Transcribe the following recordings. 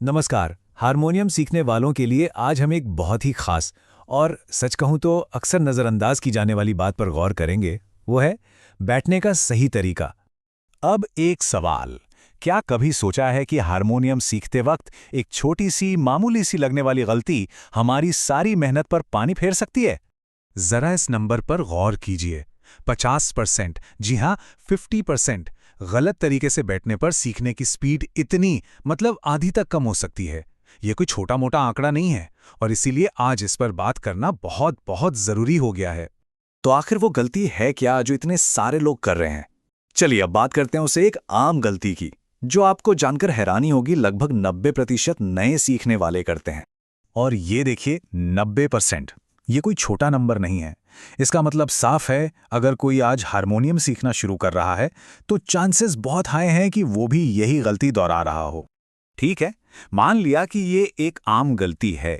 नमस्कार। हारमोनियम सीखने वालों के लिए आज हम एक बहुत ही खास और सच कहूं तो अक्सर नज़रअंदाज की जाने वाली बात पर गौर करेंगे। वो है बैठने का सही तरीका। अब एक सवाल। क्या कभी सोचा है कि हारमोनियम सीखते वक्त एक छोटी सी मामूली सी लगने वाली गलती हमारी सारी मेहनत पर पानी फेर सकती है? जरा इस नंबर पर गौर कीजिए। 50%, जी हाँ, 50% गलत तरीके से बैठने पर सीखने की स्पीड इतनी, मतलब आधी तक कम हो सकती है। यह कोई छोटा मोटा आंकड़ा नहीं है, और इसीलिए आज इस पर बात करना बहुत बहुत जरूरी हो गया है। तो आखिर वो गलती है क्या जो इतने सारे लोग कर रहे हैं? चलिए अब बात करते हैं उसे एक आम गलती की, जो आपको जानकर हैरानी होगी लगभग 90% नए सीखने वाले करते हैं। और ये देखिए, 90%। ये कोई छोटा नंबर नहीं है। इसका मतलब साफ है, अगर कोई आज हारमोनियम सीखना शुरू कर रहा है तो चांसेस बहुत हाई हैं कि वो भी यही गलती दोहरा रहा हो। ठीक है, मान लिया कि ये एक आम गलती है,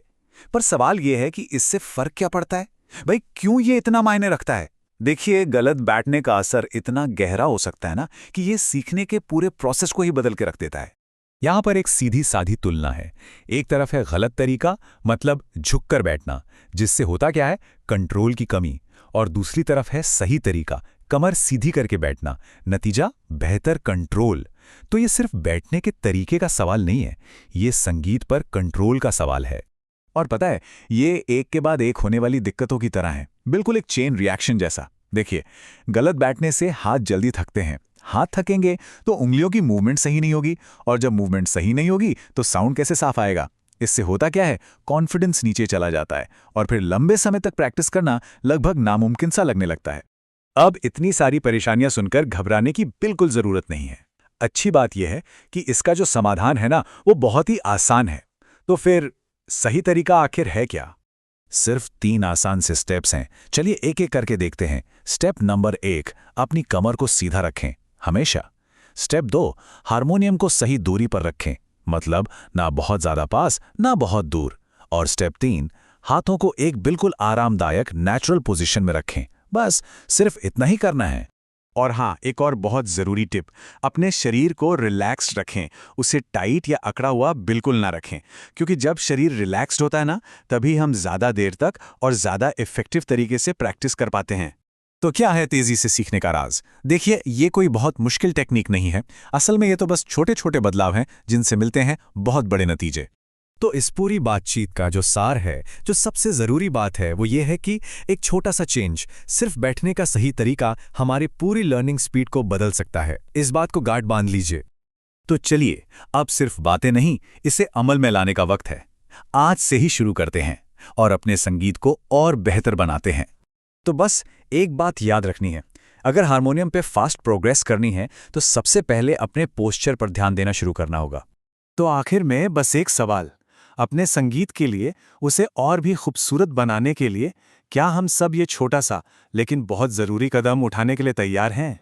पर सवाल ये है कि इससे फर्क क्या पड़ता है? भाई, क्यों ये इतना मायने रखता है? देखिए, गलत बैठने का असर इतना गहरा हो सकता है ना कि ये सीखने के पूरे प्रोसेस को ही बदल के रख देता है। यहाँ पर एक सीधी साधी तुलना है। एक तरफ है गलत तरीका, मतलब झुककर बैठना, जिससे होता क्या है, कंट्रोल की कमी। और दूसरी तरफ है सही तरीका, कमर सीधी करके बैठना, नतीजा बेहतर कंट्रोल। तो ये सिर्फ बैठने के तरीके का सवाल नहीं है, ये संगीत पर कंट्रोल का सवाल है। और पता है, ये एक के बाद एक होने वाली दिक्कतों की तरह है, बिल्कुल एक चेन रिएक्शन जैसा। देखिए, गलत बैठने से हाथ जल्दी थकते हैं। हाथ थकेंगे तो उंगलियों की मूवमेंट सही नहीं होगी, और जब मूवमेंट सही नहीं होगी तो साउंड कैसे साफ आएगा? इससे होता क्या है, कॉन्फिडेंस नीचे चला जाता है, और फिर लंबे समय तक प्रैक्टिस करना लगभग नामुमकिन सा लगने लगता है। अब इतनी सारी परेशानियां सुनकर घबराने की बिल्कुल जरूरत नहीं है। अच्छी बात यह है कि इसका जो समाधान है ना, वो बहुत ही आसान है। तो फिर सही तरीका आखिर है क्या? सिर्फ 3 आसान से स्टेप्स हैं। चलिए एक एक करके देखते हैं। स्टेप नंबर 1, अपनी कमर को सीधा रखें, हमेशा। स्टेप 2, हारमोनियम को सही दूरी पर रखें, मतलब ना बहुत ज्यादा पास ना बहुत दूर। और स्टेप 3, हाथों को एक बिल्कुल आरामदायक नेचुरल पोजीशन में रखें। बस सिर्फ इतना ही करना है। और हाँ, एक और बहुत ज़रूरी टिप, अपने शरीर को रिलैक्स्ड रखें। उसे टाइट या अकड़ा हुआ बिल्कुल ना रखें, क्योंकि जब शरीर रिलैक्स्ड होता है ना, तभी हम ज़्यादा देर तक और ज़्यादा इफ़ेक्टिव तरीके से प्रैक्टिस कर पाते हैं। तो क्या है तेज़ी से सीखने का राज? देखिए, ये कोई बहुत मुश्किल टेक्निक नहीं है। असल में ये तो बस छोटे छोटे बदलाव हैं, जिनसे मिलते हैं बहुत बड़े नतीजे। तो इस पूरी बातचीत का जो सार है, जो सबसे ज़रूरी बात है, वो ये है कि एक छोटा सा चेंज, सिर्फ बैठने का सही तरीका हमारी पूरी लर्निंग स्पीड को बदल सकता है। इस बात को गांठ बांध लीजिए। तो चलिए, अब सिर्फ बातें नहीं, इसे अमल में लाने का वक्त है। आज से ही शुरू करते हैं और अपने संगीत को और बेहतर बनाते हैं। तो बस एक बात याद रखनी है, अगर हारमोनियम पे फास्ट प्रोग्रेस करनी है तो सबसे पहले अपने पोस्चर पर ध्यान देना शुरू करना होगा। तो आखिर में बस एक सवाल, अपने संगीत के लिए, उसे और भी खूबसूरत बनाने के लिए, क्या हम सब ये छोटा सा लेकिन बहुत ज़रूरी कदम उठाने के लिए तैयार हैं?